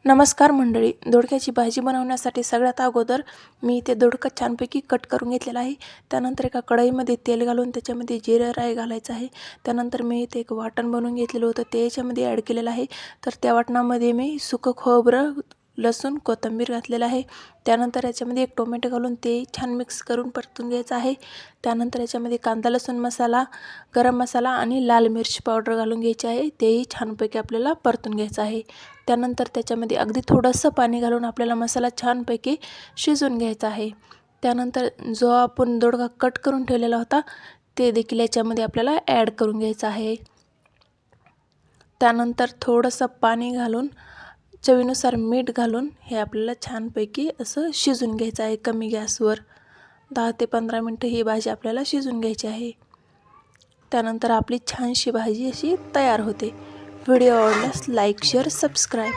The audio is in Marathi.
नमस्कार मंडळी, दोडक्याची भाजी बनवण्यासाठी सगळ्यात अगोदर मी इथे दोडका छानपैकी कट करून घेतलेला आहे। त्यानंतर एका कढईमध्ये तेल घालून त्याच्यामध्ये जिरे राई घालायचं आहे। त्यानंतर मी इथे एक वाटण बनवून घेतलेलं होतं ते याच्यामध्ये ॲड केलेलं आहे। तर त्या वाटणामध्ये मी सुकं खोबरं, लसूण, कोथिंबीर घातलेलं आहे। त्यानंतर याच्यामध्ये एक टोमॅटो घालून ते छान मिक्स करून परतून घ्यायचं आहे। त्यानंतर याच्यामध्ये कांदा लसूण मसाला, गरम मसाला आणि लाल मिरची पावडर घालून घ्यायची आहे। तेही छानपैकी आपल्याला परतून घ्यायचं आहे। त्यानंतर त्याच्यामध्ये अगदी थोडंसं पाणी घालून आपल्याला मसाला छानपैकी शिजवून घ्यायचा आहे। त्यानंतर जो आपण दोडका कट करून ठेवलेला होता ते देखील याच्यामध्ये आपल्याला ॲड करून घ्यायचा आहे। त्यानंतर थोडंसं पाणी घालून चवीनुसार मीठ घालून हे आपल्याला छानपैकी असं शिजवून घ्यायचं आहे। कमी गॅसवर 10 ते 15 मिनिटं ही भाजी आपल्याला शिजवून घ्यायची आहे। त्यानंतर आपली छानशी भाजी अशी तयार होते। व्हिडिओ आवडल्यास लाईक, शेअर, सबस्क्राईब